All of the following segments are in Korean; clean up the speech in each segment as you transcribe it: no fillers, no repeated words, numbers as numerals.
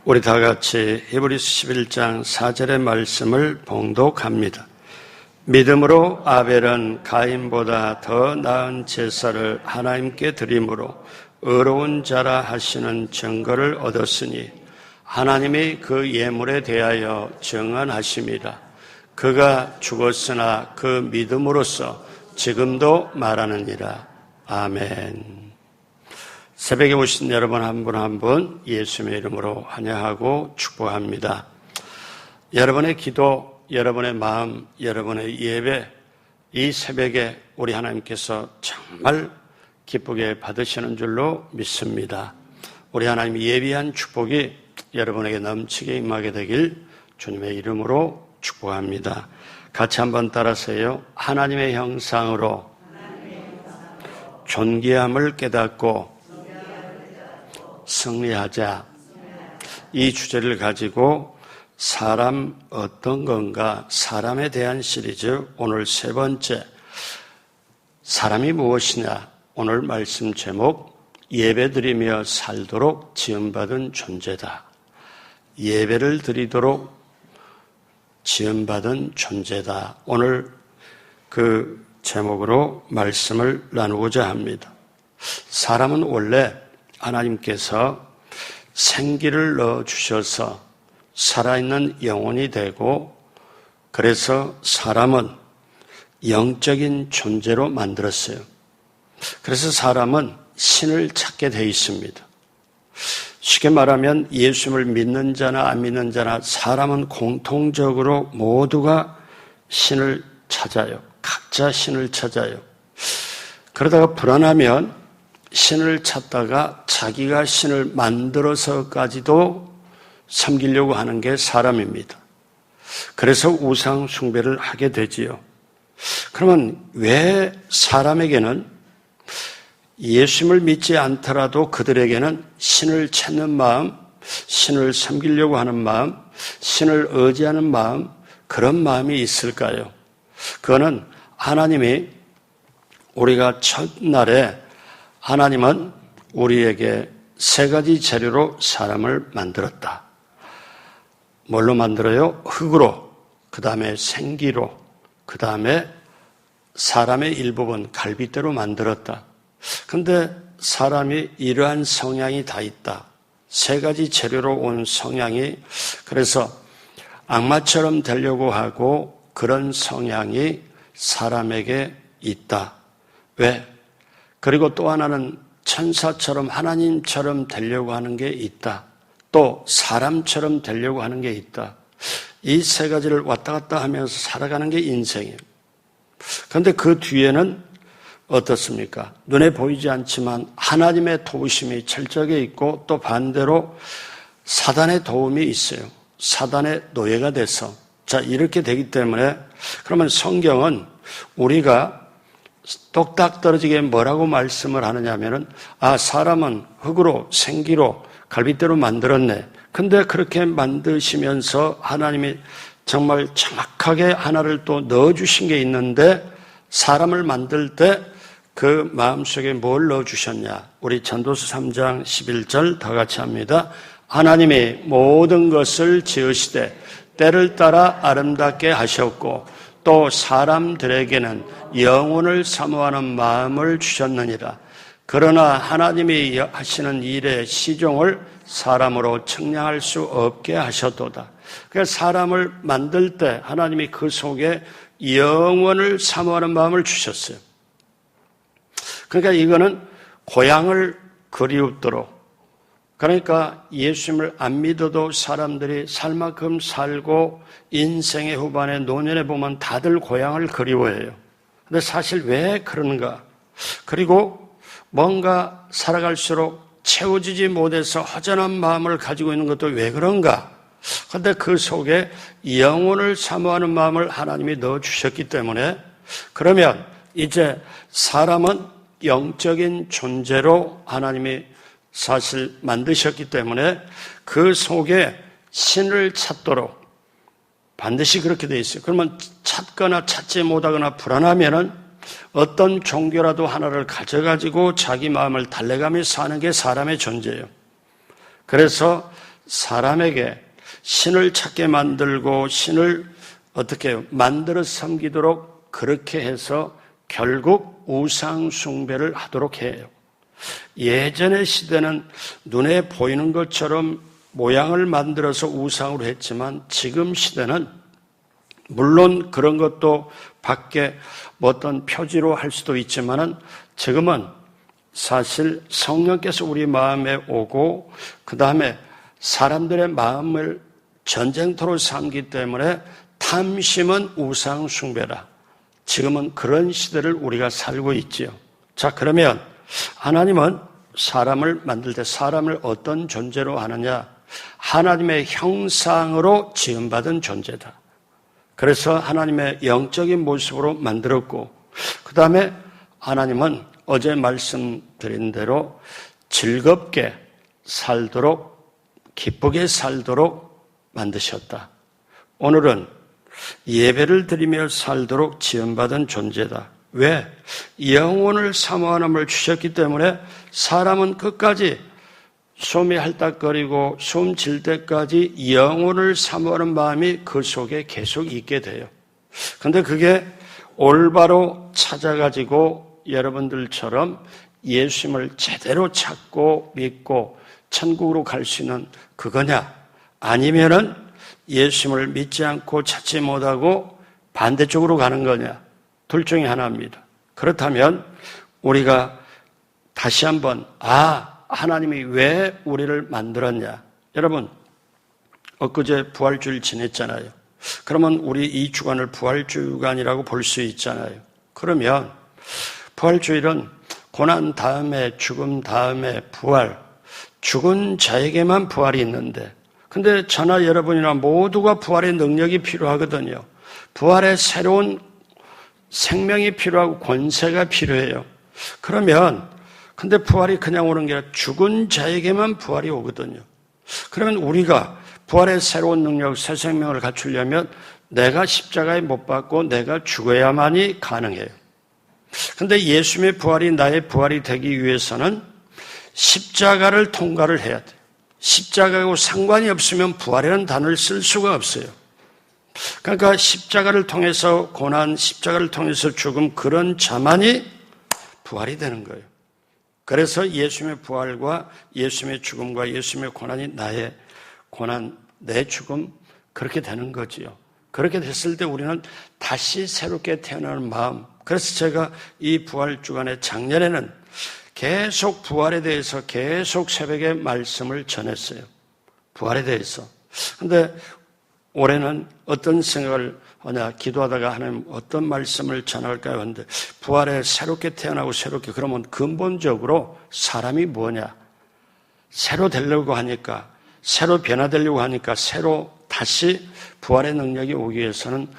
우리 다 같이 히브리서 11장 4절의 말씀을 봉독합니다. 믿음으로 아벨은 가인보다 더 나은 제사를 하나님께 드림으로 의로운 자라 하시는 증거를 얻었으니 하나님이 그 예물에 대하여 증언하심이라. 그가 죽었으나 그 믿음으로써 지금도 말하느니라. 아멘. 새벽에 오신 여러분 한 분 한 분 예수님의 이름으로 환영하고 축복합니다. 여러분의 기도, 여러분의 마음, 여러분의 예배, 이 새벽에 우리 하나님께서 정말 기쁘게 받으시는 줄로 믿습니다. 우리 하나님이 예비한 축복이 여러분에게 넘치게 임하게 되길 주님의 이름으로 축복합니다. 같이 한번 따라서요. 하나님의 형상으로 존귀함을 깨닫고 승리하자. 이 주제를 가지고 사람 어떤 건가, 사람에 대한 시리즈 오늘 세 번째, 사람이 무엇이냐. 오늘 말씀 제목, 예배드리며 살도록 지음받은 존재다. 예배를 드리도록 지음받은 존재다. 오늘 그 제목으로 말씀을 나누고자 합니다. 사람은 원래 하나님께서 생기를 넣어주셔서 살아있는 영혼이 되고, 그래서 사람은 영적인 존재로 만들었어요. 그래서 사람은 신을 찾게 돼 있습니다. 쉽게 말하면 예수님을 믿는 자나 안 믿는 자나 사람은 공통적으로 모두가 신을 찾아요. 각자 신을 찾아요. 그러다가 불안하면 신을 찾다가 자기가 신을 만들어서까지도 섬기려고 하는 게 사람입니다. 그래서 우상 숭배를 하게 되지요. 그러면 왜 사람에게는 예수님을 믿지 않더라도 그들에게는 신을 찾는 마음, 신을 섬기려고 하는 마음, 신을 의지하는 마음, 그런 마음이 있을까요? 그거는 하나님이 우리가 첫날에 하나님은 우리에게 세 가지 재료로 사람을 만들었다. 뭘로 만들어요? 흙으로, 그 다음에 생기로, 그 다음에 사람의 일부분 갈빗대로 만들었다. 그런데 사람이 이러한 성향이 다 있다. 세 가지 재료로 온 성향이, 그래서 악마처럼 되려고 하고 그런 성향이 사람에게 있다. 왜? 그리고 또 하나는 천사처럼 하나님처럼 되려고 하는 게 있다. 또 사람처럼 되려고 하는 게 있다. 이 세 가지를 왔다 갔다 하면서 살아가는 게 인생이에요. 그런데 그 뒤에는 어떻습니까? 눈에 보이지 않지만 하나님의 도우심이 철저하게 있고, 또 반대로 사단의 도움이 있어요. 사단의 노예가 돼서. 자, 이렇게 되기 때문에, 그러면 성경은 우리가 똑딱 떨어지게 뭐라고 말씀을 하느냐 하면은, 사람은 흙으로, 생기로, 갈빗대로 만들었네. 근데 그렇게 만드시면서 하나님이 정말 정확하게 하나를 또 넣어주신 게 있는데, 사람을 만들 때 그 마음속에 뭘 넣어주셨냐? 우리 전도서 3장 11절 다 같이 합니다. 하나님이 모든 것을 지으시되 때를 따라 아름답게 하셨고, 또 사람들에게는 영혼을 사모하는 마음을 주셨느니라. 그러나 하나님이 하시는 일의 시종을 사람으로 측량할 수 없게 하셨도다. 그래서 사람을 만들 때 하나님이 그 속에 영혼을 사모하는 마음을 주셨어요. 그러니까 이거는 고향을 그리우도록, 그러니까 예수님을 안 믿어도 사람들이 살 만큼 살고 인생의 후반에 노년에 보면 다들 고향을 그리워해요. 근데 사실 왜 그러는가? 그리고 뭔가 살아갈수록 채워지지 못해서 허전한 마음을 가지고 있는 것도 왜 그런가? 그런데 그 속에 영혼을 사모하는 마음을 하나님이 넣어주셨기 때문에, 그러면 이제 사람은 영적인 존재로 하나님이 사실 만드셨기 때문에 그 속에 신을 찾도록 반드시 그렇게 돼 있어요. 그러면 찾거나 찾지 못하거나 불안하면은 어떤 종교라도 하나를 가져가지고 자기 마음을 달래가며 사는 게 사람의 존재예요. 그래서 사람에게 신을 찾게 만들고 신을 어떻게 만들어 섬기도록 그렇게 해서 결국 우상 숭배를 하도록 해요. 예전의 시대는 눈에 보이는 것처럼 모양을 만들어서 우상으로 했지만 지금 시대는 물론 그런 것도 밖에 어떤 표지로 할 수도 있지만은 지금은 사실 성령께서 우리 마음에 오고 그 다음에 사람들의 마음을 전쟁터로 삼기 때문에 탐심은 우상 숭배라. 지금은 그런 시대를 우리가 살고 있지요. 자, 그러면 하나님은 사람을 만들 때 사람을 어떤 존재로 하느냐? 하나님의 형상으로 지음받은 존재다. 그래서 하나님의 영적인 모습으로 만들었고 그 다음에 하나님은 어제 말씀드린 대로 즐겁게 살도록 기쁘게 살도록 만드셨다. 오늘은 예배를 드리며 살도록 지음받은 존재다. 왜? 영혼을 사모하는 주셨기 때문에 사람은 끝까지 숨이 할딱거리고 숨 질 때까지 영혼을 사모하는 마음이 그 속에 계속 있게 돼요. 그런데 그게 올바로 찾아가지고 여러분들처럼 예수님을 제대로 찾고 믿고 천국으로 갈 수 있는 그거냐? 아니면은 예수님을 믿지 않고 찾지 못하고 반대쪽으로 가는 거냐? 둘 중에 하나입니다. 그렇다면 우리가 다시 한번 하나님이 왜 우리를 만들었냐? 여러분, 엊그제 부활주일 지냈잖아요. 그러면 우리 이 주간을 부활주간이라고 볼 수 있잖아요. 그러면 부활주일은 고난 다음에 죽음 다음에 부활, 죽은 자에게만 부활이 있는데 근데 저나 여러분이나 모두가 부활의 능력이 필요하거든요. 부활의 새로운 생명이 필요하고 권세가 필요해요. 그러면 근데 부활이 그냥 오는 게 아니라 죽은 자에게만 부활이 오거든요. 그러면 우리가 부활의 새로운 능력, 새 생명을 갖추려면 내가 십자가에 못 박고 내가 죽어야만이 가능해요. 근데 예수님의 부활이 나의 부활이 되기 위해서는 십자가를 통과를 해야 돼요. 십자가하고 상관이 없으면 부활이라는 단어를 쓸 수가 없어요. 그러니까 십자가를 통해서 고난, 십자가를 통해서 죽음 그런 자만이 부활이 되는 거예요. 그래서 예수님의 부활과 예수님의 죽음과 예수님의 고난이 나의 고난, 내 죽음 그렇게 되는 거지요. 그렇게 됐을 때 우리는 다시 새롭게 태어나는 마음. 그래서 제가 이 부활 주간에 작년에는 계속 부활에 대해서 계속 새벽에 말씀을 전했어요. 부활에 대해서. 근데 올해는 어떤 생각을 하냐, 기도하다가 하나님 어떤 말씀을 전할까요? 하는데 부활에 새롭게 태어나고 새롭게 그러면 근본적으로 사람이 뭐냐? 새로 되려고 하니까, 새로 변화되려고 하니까 새로 다시 부활의 능력이 오기 위해서는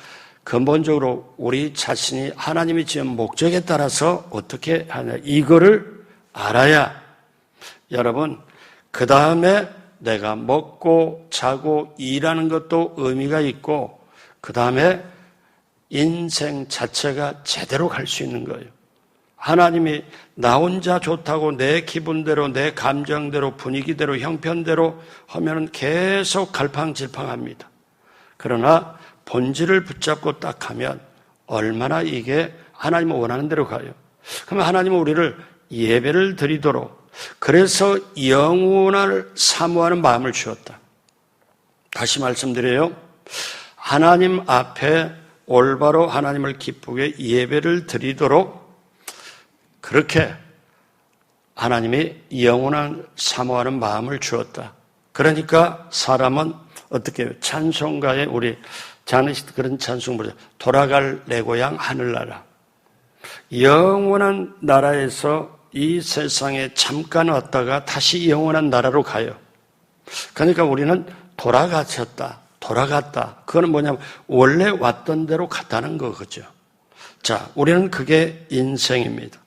근본적으로 우리 자신이 하나님이 지은 목적에 따라서 어떻게 하냐, 이거를 알아야 여러분 그 다음에 내가 먹고 자고 일하는 것도 의미가 있고 그 다음에 인생 자체가 제대로 갈 수 있는 거예요. 하나님이 나 혼자 좋다고 내 기분대로 내 감정대로 분위기대로 형편대로 하면은 계속 갈팡질팡합니다. 그러나 본질을 붙잡고 딱 하면 얼마나 이게 하나님은 원하는 대로 가요. 그러면 하나님은 우리를 예배를 드리도록 그래서 영혼을 사모하는 마음을 주었다. 다시 말씀드려요. 하나님 앞에 올바로 하나님을 기쁘게 예배를 드리도록 그렇게 하나님이 영원한 사모하는 마음을 주었다. 그러니까 사람은 어떻게 해요? 찬송가에 우리 장례식 그런 찬송 부르죠. 돌아갈 내 고향 하늘나라. 영원한 나라에서 이 세상에 잠깐 왔다가 다시 영원한 나라로 가요. 그러니까 우리는 돌아갔다. 그거는 뭐냐면 원래 왔던 대로 갔다는 거죠. 자, 우리는 그게 인생입니다.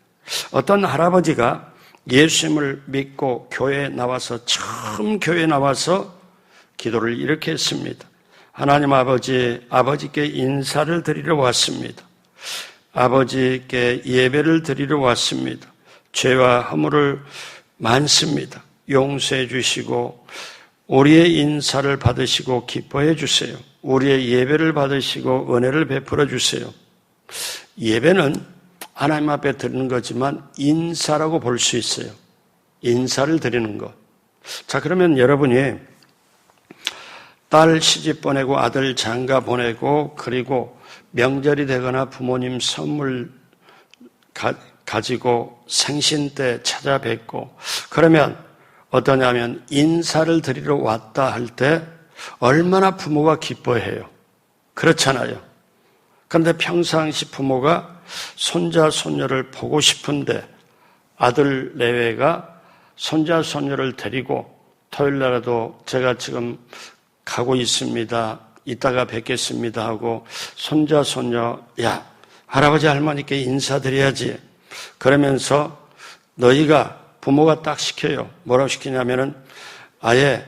어떤 할아버지가 예수님을 믿고 교회에 나와서 처음 교회에 나와서 기도를 이렇게 했습니다. 하나님 아버지께 인사를 드리러 왔습니다. 아버지께 예배를 드리러 왔습니다. 죄와 허물을 많습니다. 용서해 주시고 우리의 인사를 받으시고 기뻐해 주세요. 우리의 예배를 받으시고 은혜를 베풀어 주세요. 예배는 하나님 앞에 드리는 거지만 인사라고 볼 수 있어요. 인사를 드리는 것. 자, 그러면 여러분이 딸 시집 보내고 아들 장가 보내고 그리고 명절이 되거나 부모님 선물 가지고 생신 때 찾아뵙고 그러면 어떠냐면 인사를 드리러 왔다 할 때 얼마나 부모가 기뻐해요. 그렇잖아요. 그런데 평상시 부모가 손자 손녀를 보고 싶은데 아들 내외가 손자 손녀를 데리고 토요일 날에도 제가 지금 가고 있습니다. 이따가 뵙겠습니다 하고 손자 손녀 야 할아버지 할머니께 인사드려야지. 그러면서 너희가 부모가 딱 시켜요. 뭐라고 시키냐면은 아예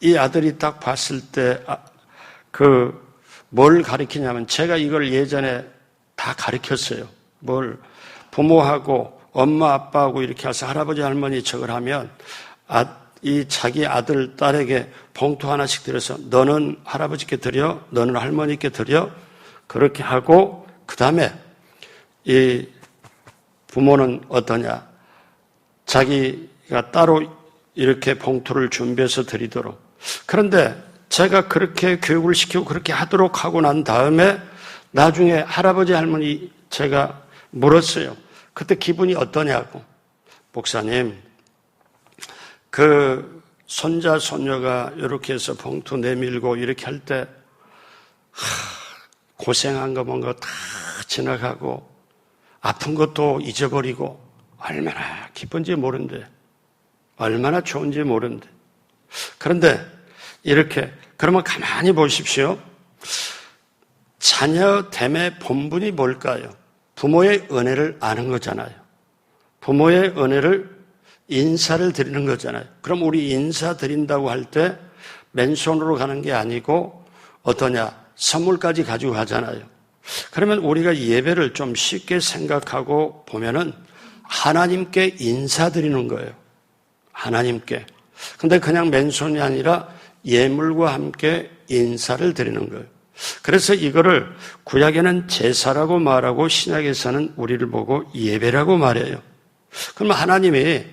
이 아들이 딱 봤을 때 뭘 가르치냐면 제가 이걸 예전에 다 가르쳤어요. 뭘 부모하고 엄마 아빠하고 이렇게 해서 할아버지 할머니 저걸 하면 이 자기 아들 딸에게 봉투 하나씩 드려서 너는 할아버지께 드려 너는 할머니께 드려 그렇게 하고 그 다음에 이 부모는 어떠냐 자기가 따로 이렇게 봉투를 준비해서 드리도록. 그런데 제가 그렇게 교육을 시키고 그렇게 하도록 하고 난 다음에 나중에 할아버지 할머니 제가 물었어요. 그때 기분이 어떠냐고. 목사님 그 손자 손녀가 이렇게 해서 봉투 내밀고 이렇게 할 때 고생한 거 뭔가 다 지나가고 아픈 것도 잊어버리고 얼마나 기쁜지 모른대. 얼마나 좋은지 모른대. 그런데 이렇게 그러면 가만히 보십시오. 자녀됨의 본분이 뭘까요? 부모의 은혜를 아는 거잖아요. 부모의 은혜를 인사를 드리는 거잖아요. 그럼 우리 인사 드린다고 할 때 맨손으로 가는 게 아니고 어떠냐? 선물까지 가지고 가잖아요. 그러면 우리가 예배를 좀 쉽게 생각하고 보면은 하나님께 인사드리는 거예요. 하나님께. 근데 그냥 맨손이 아니라 예물과 함께 인사를 드리는 거예요. 그래서 이거를 구약에는 제사라고 말하고 신약에서는 우리를 보고 예배라고 말해요. 그러면 하나님이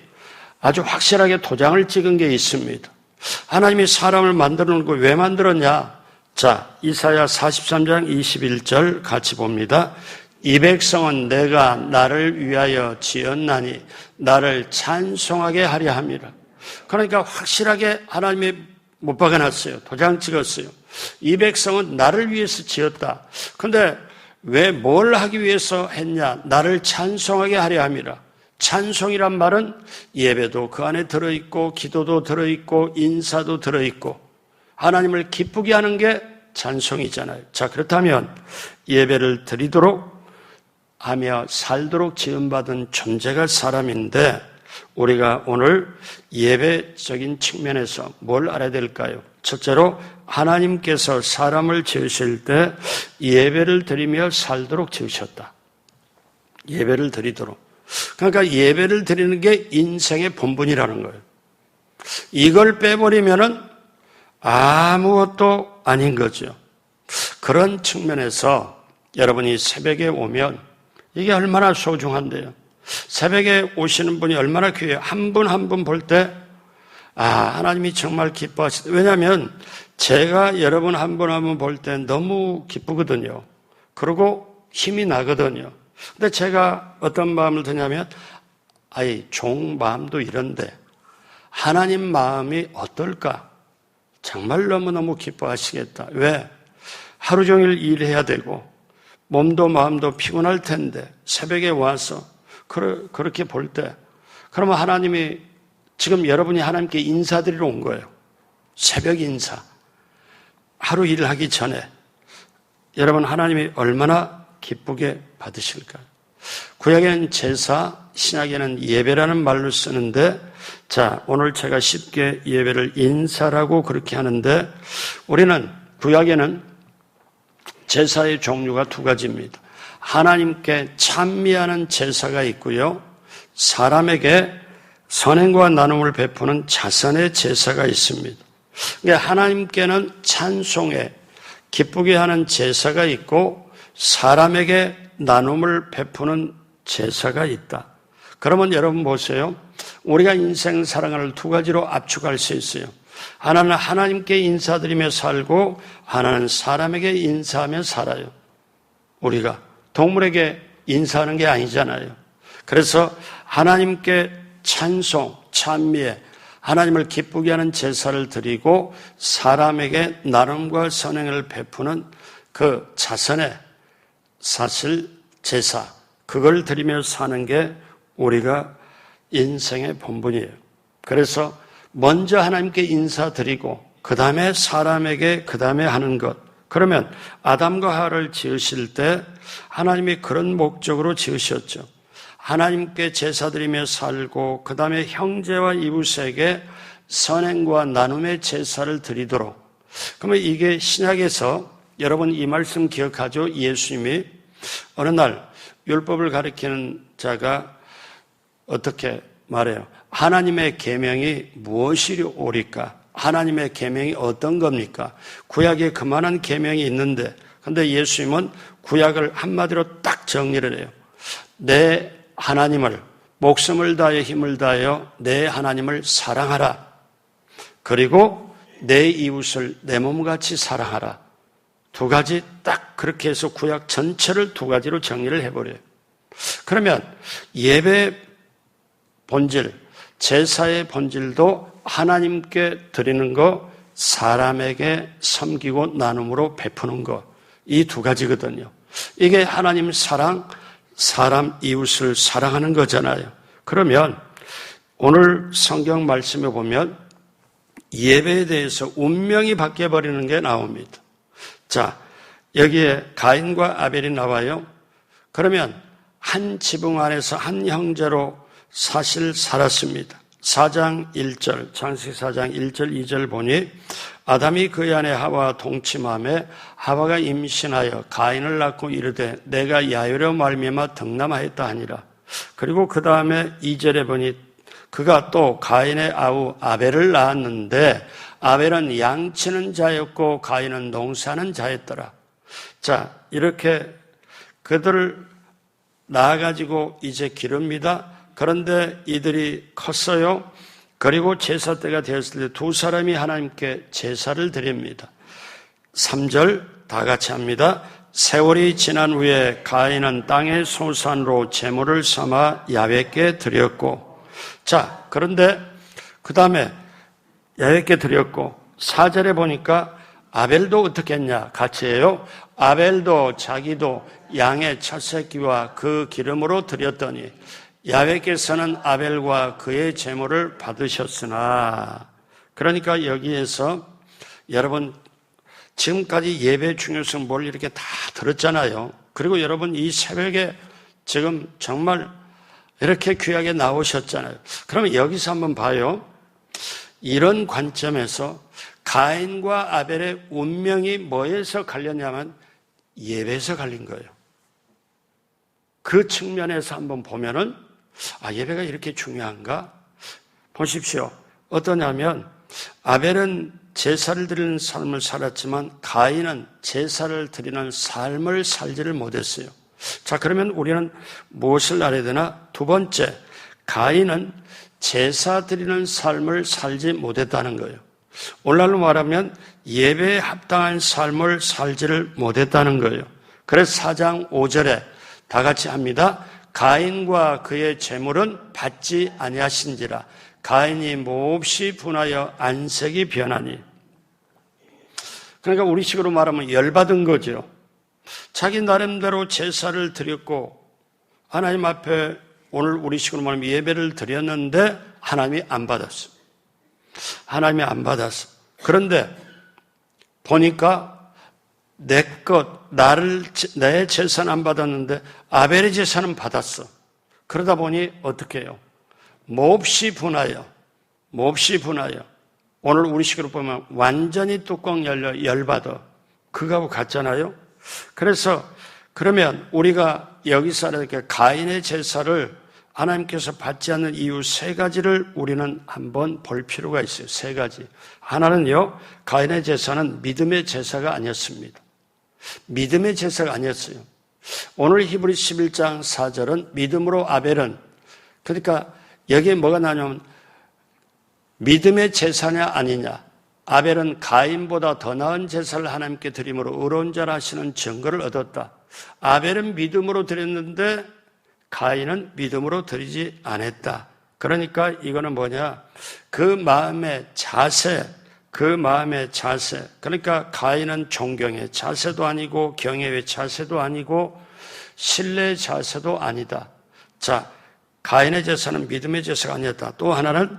아주 확실하게 도장을 찍은 게 있습니다. 하나님이 사람을 만들어 놓은 거 왜 만들었냐? 자, 이사야 43장 21절 같이 봅니다. 이 백성은 내가 나를 위하여 지었나니 나를 찬송하게 하려 함이라. 그러니까 확실하게 하나님이 못 박아놨어요. 도장 찍었어요. 이 백성은 나를 위해서 지었다. 그런데 왜 뭘 하기 위해서 했냐? 나를 찬송하게 하려 함이라. 찬송이란 말은 예배도 그 안에 들어있고 기도도 들어있고 인사도 들어있고 하나님을 기쁘게 하는 게 찬송이잖아요. 자, 그렇다면 예배를 드리도록 하며 살도록 지음받은 존재가 사람인데 우리가 오늘 예배적인 측면에서 뭘 알아야 될까요? 첫째로 하나님께서 사람을 지으실 때 예배를 드리며 살도록 지으셨다. 예배를 드리도록. 그러니까 예배를 드리는 게 인생의 본분이라는 거예요. 이걸 빼버리면은 아무것도 아닌 거죠. 그런 측면에서 여러분이 새벽에 오면 이게 얼마나 소중한데요. 새벽에 오시는 분이 얼마나 귀해요. 한 분 한 분 볼 때 하나님이 정말 기뻐하시다. 왜냐하면 제가 여러분 한 분 한 분 볼 때 너무 기쁘거든요. 그리고 힘이 나거든요. 근데 제가 어떤 마음을 드냐면 종 마음도 이런데 하나님 마음이 어떨까? 정말 너무너무 기뻐하시겠다. 왜? 하루 종일 일해야 되고 몸도 마음도 피곤할 텐데 새벽에 와서 그렇게 볼 때 그러면 하나님이 지금 여러분이 하나님께 인사드리러 온 거예요. 새벽 인사. 하루 일을 하기 전에 여러분 하나님이 얼마나 기쁘게 받으실까요? 구약에는 제사, 신약에는 예배라는 말로 쓰는데 자, 오늘 제가 쉽게 예배를 인사라고 그렇게 하는데 우리는 구약에는 제사의 종류가 두 가지입니다. 하나님께 찬미하는 제사가 있고요. 사람에게 선행과 나눔을 베푸는 자선의 제사가 있습니다. 그러니까 하나님께는 찬송에 기쁘게 하는 제사가 있고 사람에게 나눔을 베푸는 제사가 있다. 그러면 여러분 보세요. 우리가 인생 사랑을 두 가지로 압축할 수 있어요. 하나는 하나님께 인사드리며 살고 하나는 사람에게 인사하며 살아요. 우리가 동물에게 인사하는 게 아니잖아요. 그래서 하나님께 찬송, 찬미에 하나님을 기쁘게 하는 제사를 드리고 사람에게 나눔과 선행을 베푸는 그 자선의 사실 제사, 그걸 드리며 사는 게 우리가 인생의 본분이에요. 그래서 먼저 하나님께 인사드리고 그 다음에 사람에게 그 다음에 하는 것. 그러면 아담과 하와를 지으실 때 하나님이 그런 목적으로 지으셨죠. 하나님께 제사드리며 살고 그 다음에 형제와 이웃에게 선행과 나눔의 제사를 드리도록. 그러면 이게 신약에서 여러분 이 말씀 기억하죠? 예수님이 어느 날 율법을 가리키는 자가 어떻게 말해요? 하나님의 계명이 무엇이오리까? 하나님의 계명이 어떤 겁니까? 구약에 그만한 계명이 있는데 근데 예수님은 구약을 한마디로 딱 정리를 해요. 내 하나님을 목숨을 다하여 힘을 다하여 내 하나님을 사랑하라. 그리고 내 이웃을 내 몸같이 사랑하라. 두 가지 딱 그렇게 해서 구약 전체를 두 가지로 정리를 해버려요. 그러면 예배 본질, 제사의 본질도 하나님께 드리는 거, 사람에게 섬기고 나눔으로 베푸는 거, 이 두 가지거든요. 이게 하나님 사랑, 사람 이웃을 사랑하는 거잖아요. 그러면 오늘 성경 말씀에 보면 예배에 대해서 운명이 바뀌어버리는 게 나옵니다. 자, 여기에 가인과 아벨이 나와요. 그러면 한 지붕 안에서 한 형제로 사실 살았습니다. 4장 1절, 창세기 4장 1절 2절 보니 아담이 그의 아내 하와와 동침하며 하와가 임신하여 가인을 낳고 이르되 내가 야유로 말미암아 덕남하였다 하니라. 그리고 그 다음에 2절에 보니 그가 또 가인의 아우 아벨을 낳았는데 아벨은 양치는 자였고 가인은 농사하는 자였더라. 자, 이렇게 그들을 낳아가지고 이제 기릅니다. 그런데 이들이 컸어요. 그리고 제사 때가 되었을 때 두 사람이 하나님께 제사를 드립니다. 3절 다 같이 합니다. 세월이 지난 후에 가인은 땅의 소산으로 제물을 삼아 야훼께 드렸고, 자, 그런데 그 다음에 야훼께 드렸고 4절에 보니까 아벨도 어떻게 했냐? 같이 해요. 아벨도 자기도 양의 첫 새끼와 그 기름으로 드렸더니 야훼께서는 아벨과 그의 제물을 받으셨으나. 그러니까 여기에서 여러분 지금까지 예배의 중요성 뭘 이렇게 다 들었잖아요. 그리고 여러분 이 새벽에 지금 정말 이렇게 귀하게 나오셨잖아요. 그러면 여기서 한번 봐요. 이런 관점에서 가인과 아벨의 운명이 뭐에서 갈렸냐면 예배에서 갈린 거예요. 그 측면에서 한번 보면은 예배가 이렇게 중요한가? 보십시오. 어떠냐면 아벨은 제사를 드리는 삶을 살았지만 가인은 제사를 드리는 삶을 살지를 못했어요. 자, 그러면 우리는 무엇을 알아야 되나? 두 번째, 가인은 제사 드리는 삶을 살지 못했다는 거예요. 오늘날로 말하면 예배에 합당한 삶을 살지를 못했다는 거예요. 그래서 4장 5절에 다 같이 합니다. 가인과 그의 제물은 받지 아니하신지라 가인이 몹시 분하여 안색이 변하니. 그러니까 우리식으로 말하면 열받은 거죠. 자기 나름대로 제사를 드렸고 하나님 앞에 오늘 우리식으로 말하면 예배를 드렸는데 하나님이 안 받았어. 하나님이 안 받았어. 그런데 보니까 내 제사는 안 받았는데 아벨의 제사는 받았어. 그러다 보니 어떻게 해요? 몹시 분하여. 오늘 우리식으로 보면 완전히 뚜껑 열려 열받아. 그거하고 같잖아요. 그래서 그러면 우리가 여기서 이렇게 가인의 제사를 하나님께서 받지 않는 이유 세 가지를 우리는 한번 볼 필요가 있어요. 세 가지. 하나는요, 가인의 제사는 믿음의 제사가 아니었습니다. 믿음의 제사가 아니었어요. 오늘 히브리 11장 4절은 믿음으로 아벨은, 그러니까 여기에 뭐가 나냐면 믿음의 제사냐 아니냐. 아벨은 가인보다 더 나은 제사를 하나님께 드림으로 의로운 자라 하시는 증거를 얻었다. 아벨은 믿음으로 드렸는데 가인은 믿음으로 드리지 않았다. 그러니까 이거는 뭐냐? 그 마음의 자세, 그러니까 가인은 존경의 자세도 아니고 경외의 자세도 아니고 신뢰의 자세도 아니다. 자, 가인의 제사는 믿음의 제사가 아니었다. 또 하나는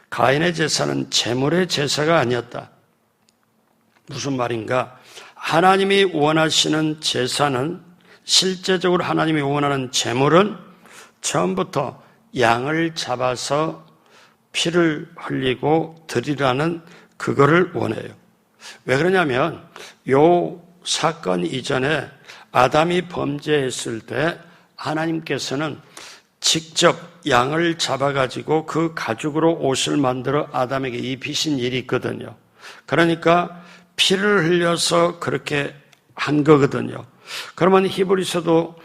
가인의 제사는 제물의 제사가 아니었다. 무슨 말인가? 하나님이 원하시는 제사는, 실제적으로 하나님이 원하는 제물은 처음부터 양을 잡아서 피를 흘리고 드리라는 그거를 원해요. 왜 그러냐면 요 사건 이전에 아담이 범죄했을 때 하나님께서는 직접 양을 잡아가지고 그 가죽으로 옷을 만들어 아담에게 입히신 일이 있거든요. 그러니까 피를 흘려서 그렇게 한 거거든요. 그러면 히브리서도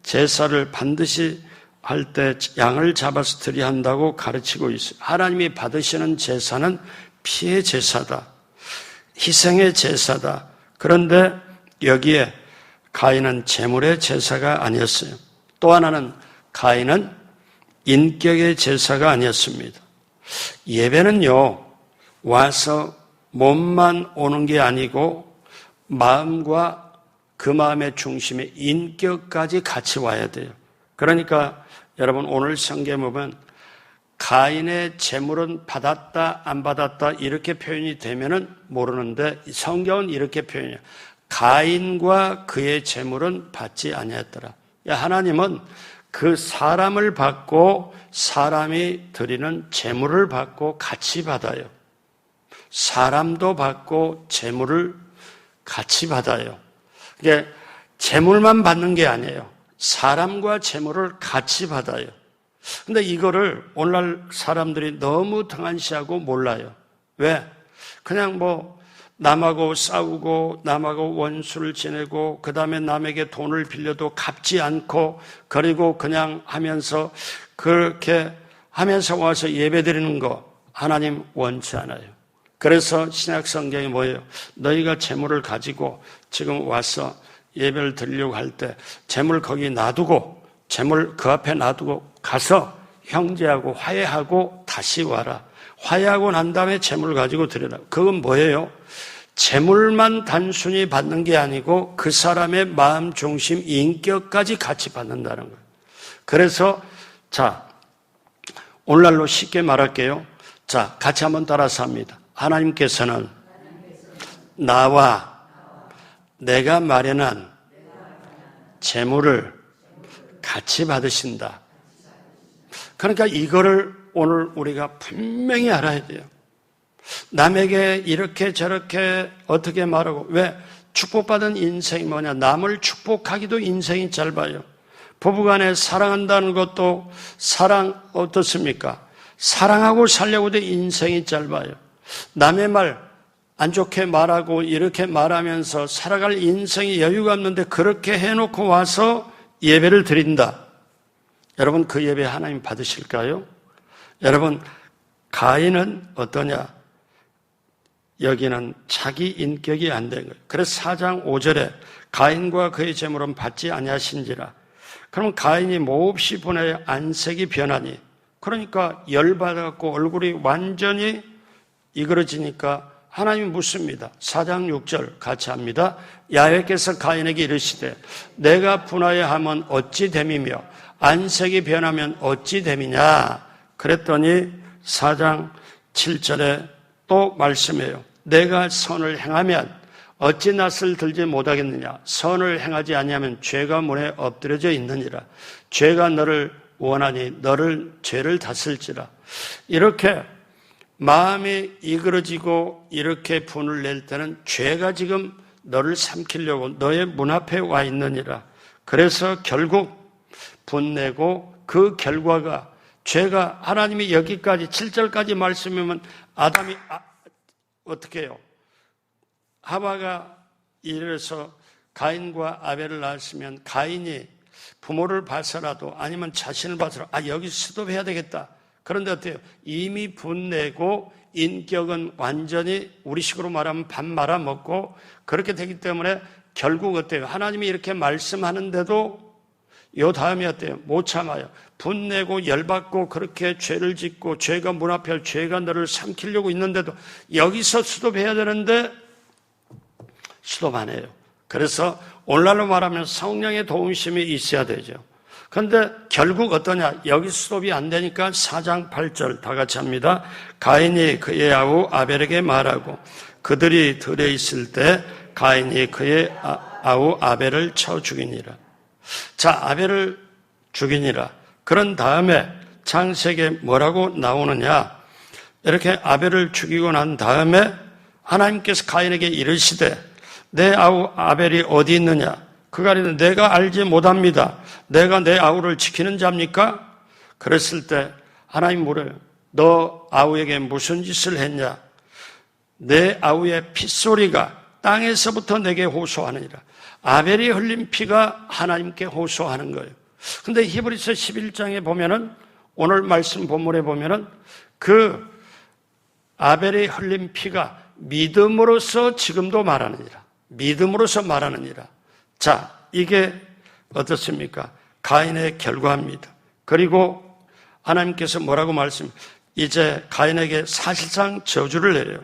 제사를 반드시 할 때 양을 잡아서 드려야 한다고 가르치고 있어요. 하나님이 받으시는 제사는 피의 제사다. 희생의 제사다. 그런데 여기에 가인은 제물의 제사가 아니었어요. 또 하나는 가인은 인격의 제사가 아니었습니다. 예배는요, 와서 몸만 오는 게 아니고 마음과 그 마음의 중심에 인격까지 같이 와야 돼요. 그러니까 여러분 오늘 성경에 보면 가인의 제물은 받았다 안 받았다 이렇게 표현이 되면은 모르는데 성경은 이렇게 표현해요. 가인과 그의 제물은 받지 아니하였더라. 하나님은 그 사람을 받고 사람이 드리는 제물을 받고 같이 받아요. 사람도 받고 제물을 같이 받아요. 이게 제물만 받는 게 아니에요. 사람과 제물을 같이 받아요. 근데 이거를 오늘날 사람들이 너무 등한시하고 몰라요. 왜? 그냥 뭐 남하고 싸우고 남하고 원수를 지내고 그 다음에 남에게 돈을 빌려도 갚지 않고 그리고 그냥 하면서 그렇게 하면서 와서 예배드리는 거 하나님 원치 않아요. 그래서 신약 성경이 뭐예요? 너희가 재물을 가지고 지금 와서 예배를 드리려고 할 때 재물 거기 놔두고 재물 그 앞에 놔두고 가서 형제하고 화해하고 다시 와라. 화해하고 난 다음에 재물을 가지고 드려라. 그건 뭐예요? 재물만 단순히 받는 게 아니고 그 사람의 마음 중심 인격까지 같이 받는다는 거예요. 그래서 자, 오늘날로 쉽게 말할게요. 자, 같이 한번 따라서 합니다. 하나님께서는 나와 내가 마련한 재물을 같이 받으신다. 그러니까 이거를 오늘 우리가 분명히 알아야 돼요. 남에게 이렇게 저렇게 어떻게 말하고, 왜? 축복받은 인생이 뭐냐? 남을 축복하기도 인생이 짧아요. 부부간에 사랑한다는 것도 사랑 어떻습니까? 사랑하고 살려고도 인생이 짧아요. 남의 말 안 좋게 말하고 이렇게 말하면서 살아갈 인생이 여유가 없는데 그렇게 해놓고 와서 예배를 드린다. 여러분 그 예배 하나님 받으실까요? 여러분 가인은 어떠냐? 여기는 자기 인격이 안 된 거예요. 그래서 4장 5절에 가인과 그의 제물은 받지 아니하신지라. 그러면 가인이 몹시 분하여 안색이 변하니, 그러니까 열받아갖고 얼굴이 완전히 이그러지니까 하나님이 묻습니다. 4장 6절 같이 합니다. 야훼께서 가인에게 이르시되 내가 분하여 하면 어찌 됨이며 안색이 변하면 어찌 됨이냐. 그랬더니 4장 7절에 또 말씀해요. 내가 선을 행하면 어찌 낯을 들지 못하겠느냐. 선을 행하지 아니하면 죄가 문에 엎드려져 있느니라. 죄가 너를 원하니 너를 죄를 다스릴지라. 이렇게 마음이 이그러지고 이렇게 분을 낼 때는 죄가 지금 너를 삼키려고 너의 문 앞에 와 있느니라. 그래서 결국 분내고 그 결과가 죄가 하나님이 여기까지 7절까지 말씀이면 아담이 어떻게 해요? 하와가 이래서 가인과 아벨을 낳았으면 가인이 부모를 봐서라도 아니면 자신을 봐서라도 여기 스톱해야 되겠다. 그런데 어때요? 이미 분내고 인격은 완전히 우리식으로 말하면 밥 말아먹고 그렇게 되기 때문에 결국 어때요? 하나님이 이렇게 말씀하는데도 요 다음이 어때요? 못 참아요. 분내고 열받고 그렇게 죄를 짓고 죄가 문 앞에 죄가 너를 삼키려고 있는데도 여기서 스톱해야 되는데 스톱 안 해요. 그래서 오늘날로 말하면 성령의 도움심이 있어야 되죠. 그런데 결국 어떠냐? 여기 스톱이 안 되니까 4장 8절 다 같이 합니다. 가인이 그의 아우 아벨에게 말하고 그들이 들에 있을 때 가인이 그의 아우 아벨을 쳐 죽이니라. 자, 아벨을 죽이니라. 그런 다음에 창세기에 뭐라고 나오느냐? 이렇게 아벨을 죽이고 난 다음에 하나님께서 가인에게 이르시되 내 아우 아벨이 어디 있느냐? 그가 이르되 내가 알지 못합니다. 내가 내 아우를 지키는 자입니까? 그랬을 때 하나님 물어요. 너 아우에게 무슨 짓을 했냐? 내 아우의 핏소리가 땅에서부터 내게 호소하느니라. 아벨이 흘린 피가 하나님께 호소하는 거예요. 근데 히브리서 11장에 보면은 오늘 말씀 본문에 보면은 그 아벨이 흘린 피가 믿음으로써 지금도 말하느니라. 믿음으로써 말하느니라. 자, 이게 어떻습니까? 가인의 결과입니다. 그리고 하나님께서 뭐라고 이제 가인에게 사실상 저주를 내려요.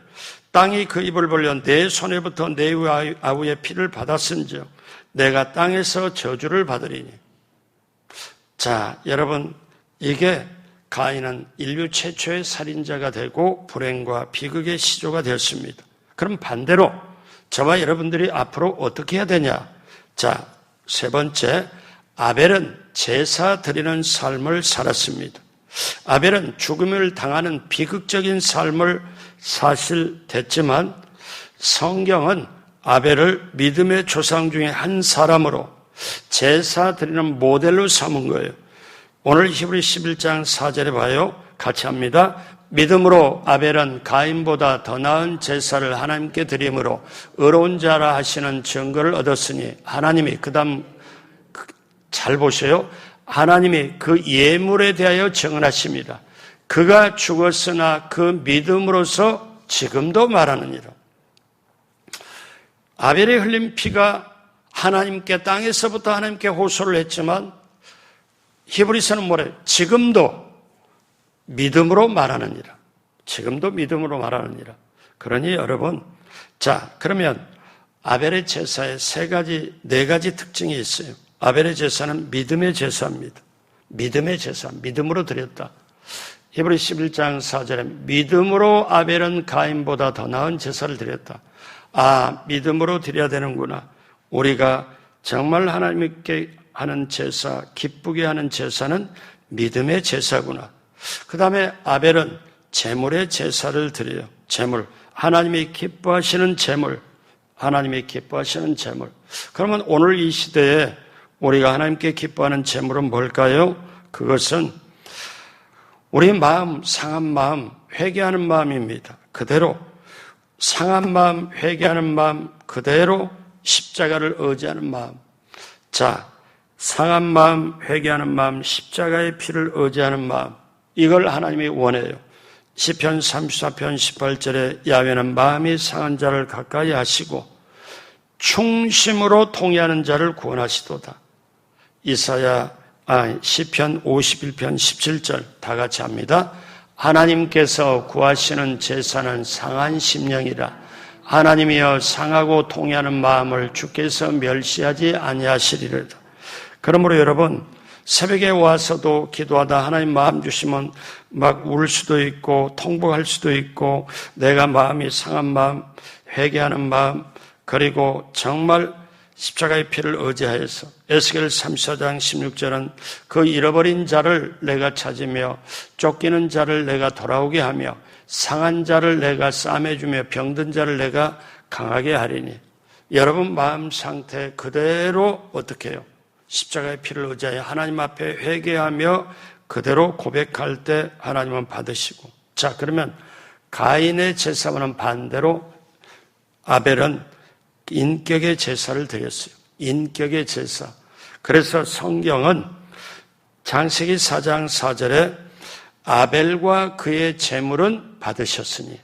땅이 그 입을 벌려 내 손에부터 내 아우의 피를 받았은즉 내가 땅에서 저주를 받으리니. 자, 여러분, 이게 가인은 인류 최초의 살인자가 되고 불행과 비극의 시조가 되었습니다. 그럼 반대로 저와 여러분들이 앞으로 어떻게 해야 되냐? 자, 세 번째, 아벨은 제사 드리는 삶을 살았습니다. 아벨은 죽음을 당하는 비극적인 삶을 사실 됐지만 성경은 아벨을 믿음의 조상 중에 한 사람으로 제사 드리는 모델로 삼은 거예요. 오늘 히브리 11장 4절에 봐요. 같이 합니다. 믿음으로 아벨은 가인보다 더 나은 제사를 하나님께 드림으로 의로운 자라 하시는 증거를 얻었으니 하나님이 그다음 잘 보세요. 하나님이 그 예물에 대하여 증언하십니다. 그가 죽었으나 그 믿음으로서 지금도 말하느니라. 아벨이 흘린 피가 하나님께 땅에서부터 하나님께 호소를 했지만 히브리서는 뭐래요? 지금도 믿음으로 말하느니라. 지금도 믿음으로 말하느니라. 그러니 여러분, 자, 그러면 아벨의 제사에 네 가지 특징이 있어요. 아벨의 제사는 믿음의 제사입니다. 믿음의 제사, 믿음으로 드렸다. 히브리 11장 4절에 믿음으로 아벨은 가인보다 더 나은 제사를 드렸다. 아, 믿음으로 드려야 되는구나. 우리가 정말 하나님께 하는 제사, 기쁘게 하는 제사는 믿음의 제사구나. 그 다음에 아벨은 제물의 제사를 드려요. 제물. 하나님이 기뻐하시는 제물. 하나님이 기뻐하시는 제물. 그러면 오늘 이 시대에 우리가 하나님께 기뻐하는 제물은 뭘까요? 그것은 우리 마음, 상한 마음, 회개하는 마음입니다. 그대로 상한 마음, 회개하는 마음, 그대로 십자가를 의지하는 마음. 자, 상한 마음, 회개하는 마음, 십자가의 피를 의지하는 마음. 이걸 하나님이 원해요. 시편 34편 18절에 야훼는 마음이 상한 자를 가까이 하시고 충심으로 통회하는 자를 구원하시도다. 시편 51편 17절 다 같이 합니다. 하나님께서 구하시는 제사는 상한 심령이라. 하나님이여 상하고 통회하는 마음을 주께서 멸시하지 아니하시리로다. 그러므로 여러분, 새벽에 와서도 기도하다 하나님 마음 주시면 막 울 수도 있고 통곡할 수도 있고 내가 마음이 상한 마음, 회개하는 마음, 그리고 정말 십자가의 피를 의지하여서 에스겔 34장 16절은 그 잃어버린 자를 내가 찾으며 쫓기는 자를 내가 돌아오게 하며 상한 자를 내가 싸매주며 병든 자를 내가 강하게 하리니. 여러분 마음 상태 그대로 어떻게 해요? 십자가의 피를 의지하여 하나님 앞에 회개하며 그대로 고백할 때 하나님은 받으시고, 자, 그러면 가인의 제사와는 반대로 아벨은 인격의 제사를 드렸어요. 인격의 제사. 그래서 성경은 창세기 4장 4절에 아벨과 그의 제물은 받으셨으니,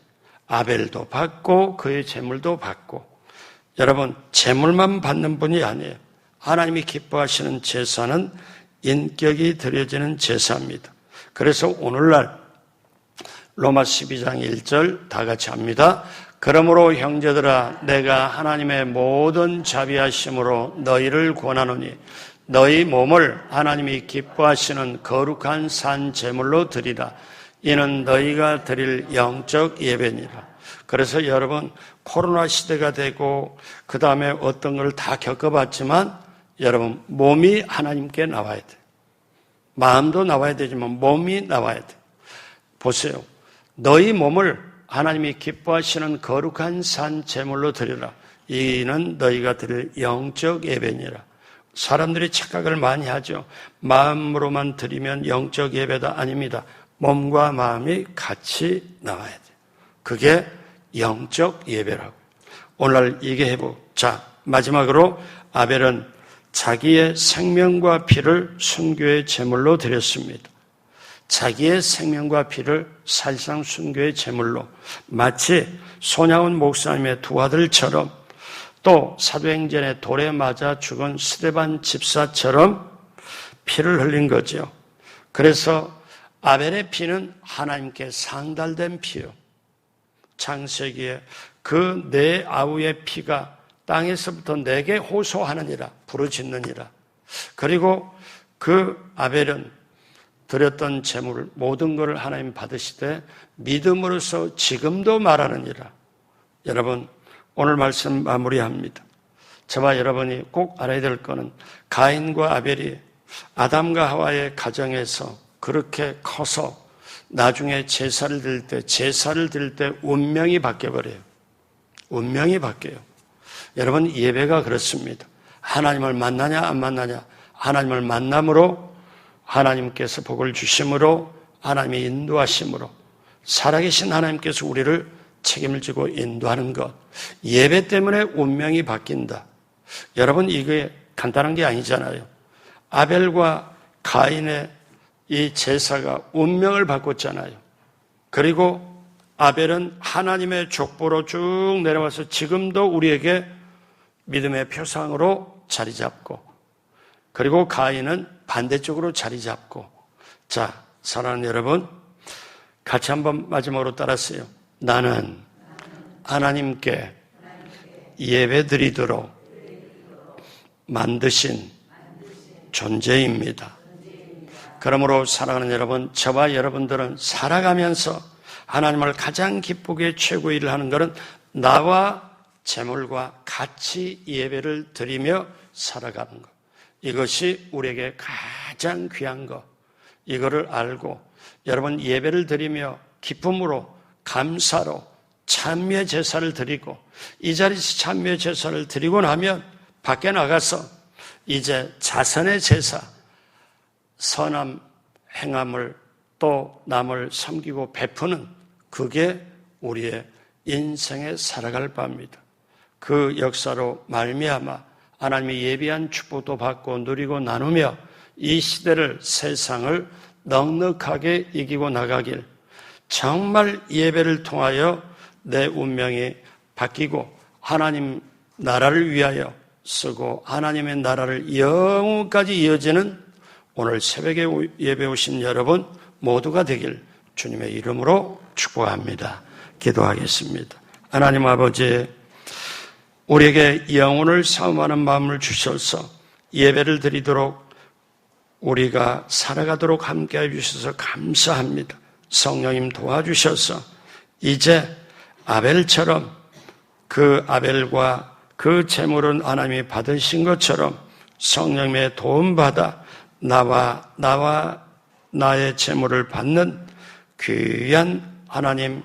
아벨도 받고 그의 제물도 받고. 여러분, 제물만 받는 분이 아니에요. 하나님이 기뻐하시는 제사는 인격이 드려지는 제사입니다. 그래서 오늘날 로마 12장 1절 다 같이 합니다. 그러므로 형제들아, 내가 하나님의 모든 자비하심으로 너희를 권하노니 너희 몸을 하나님이 기뻐하시는 거룩한 산 제물로 드리라. 이는 너희가 드릴 영적 예배니라. 그래서 여러분, 코로나 시대가 되고 그 다음에 어떤 걸 다 겪어봤지만 여러분, 몸이 하나님께 나와야 돼요. 마음도 나와야 되지만 몸이 나와야 돼요. 보세요. 너희 몸을 하나님이 기뻐하시는 거룩한 산 제물로 드리라. 이는 너희가 드릴 영적 예배니라. 사람들이 착각을 많이 하죠. 마음으로만 드리면 영적 예배다. 아닙니다. 몸과 마음이 같이 나와야 돼요. 그게 영적 예배라고. 오늘 얘기해보고, 자, 마지막으로 아벨은 자기의 생명과 피를 순교의 제물로 드렸습니다. 자기의 생명과 피를 사실상 순교의 제물로, 마치 손양훈 목사님의 두 아들처럼, 또 사도행전에 돌에 맞아 죽은 스데반 집사처럼 피를 흘린 거죠. 그래서 아벨의 피는 하나님께 상달된 피요. 창세기에 그 내 아우의 피가 땅에서부터 내게 호소하느니라, 부르짖느니라. 그리고 그 아벨은 드렸던 제물 모든 것을 하나님 받으시되 믿음으로써 지금도 말하느니라. 여러분, 오늘 말씀 마무리합니다. 저와 여러분이 꼭 알아야 될 것은 가인과 아벨이 아담과 하와의 가정에서 그렇게 커서 나중에 제사를 드릴 때 운명이 바뀌어버려요. 운명이 바뀌어요. 여러분, 예배가 그렇습니다. 하나님을 만나냐 안 만나냐, 하나님을 만남으로 하나님께서 복을 주심으로, 하나님의 인도하심으로, 살아계신 하나님께서 우리를 책임을 지고 인도하는 것, 예배 때문에 운명이 바뀐다. 여러분, 이게 간단한 게 아니잖아요. 아벨과 가인의 이 제사가 운명을 바꿨잖아요. 그리고 아벨은 하나님의 족보로 쭉 내려와서 지금도 우리에게 믿음의 표상으로 자리 잡고, 그리고 가인은 반대쪽으로 자리 잡고. 자, 사랑하는 여러분, 같이 한번 마지막으로 따라하세요. 나는 하나님께 예배드리도록 만드신 존재입니다. 그러므로 사랑하는 여러분, 저와 여러분들은 살아가면서 하나님을 가장 기쁘게 최고의 일을 하는 것은 나와 제물과 같이 예배를 드리며 살아가는 것. 이것이 우리에게 가장 귀한 것. 이거를 알고 여러분, 예배를 드리며 기쁨으로, 감사로 찬미의 제사를 드리고, 이 자리에서 찬미의 제사를 드리고 나면 밖에 나가서 이제 자선의 제사, 선함 행함을 또 남을 섬기고 베푸는, 그게 우리의 인생에 살아갈 바입니다. 그 역사로 말미암아 하나님이 예비한 축복도 받고 누리고 나누며 이 시대를, 세상을 넉넉하게 이기고 나가길, 정말 예배를 통하여 내 운명이 바뀌고 하나님 나라를 위하여 쓰고 하나님의 나라를 영원까지 이어지는 오늘 새벽에 예배 오신 여러분 모두가 되길 주님의 이름으로 축복합니다. 기도하겠습니다. 하나님 아버지, 우리에게 영혼을 사모하는 마음을 주셔서 예배를 드리도록 우리가 살아가도록 함께해 주셔서 감사합니다. 성령님 도와주셔서 이제 아벨처럼, 그 아벨과 그 제물은 하나님이 받으신 것처럼 성령님의 도움받아 나와 나의 제물을 받는 귀한 하나님,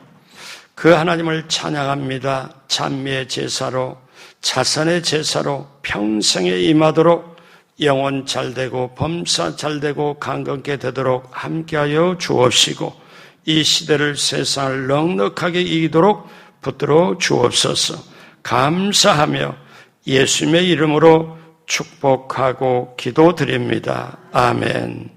그 하나님을 찬양합니다. 찬미의 제사로, 자선의 제사로 평생에 임하도록 영혼 잘되고 범사 잘되고 강건케 되도록 함께하여 주옵시고 이 시대를 세상을 넉넉하게 이기도록 붙들어 주옵소서. 감사하며 예수님의 이름으로 축복하고 기도드립니다. 아멘.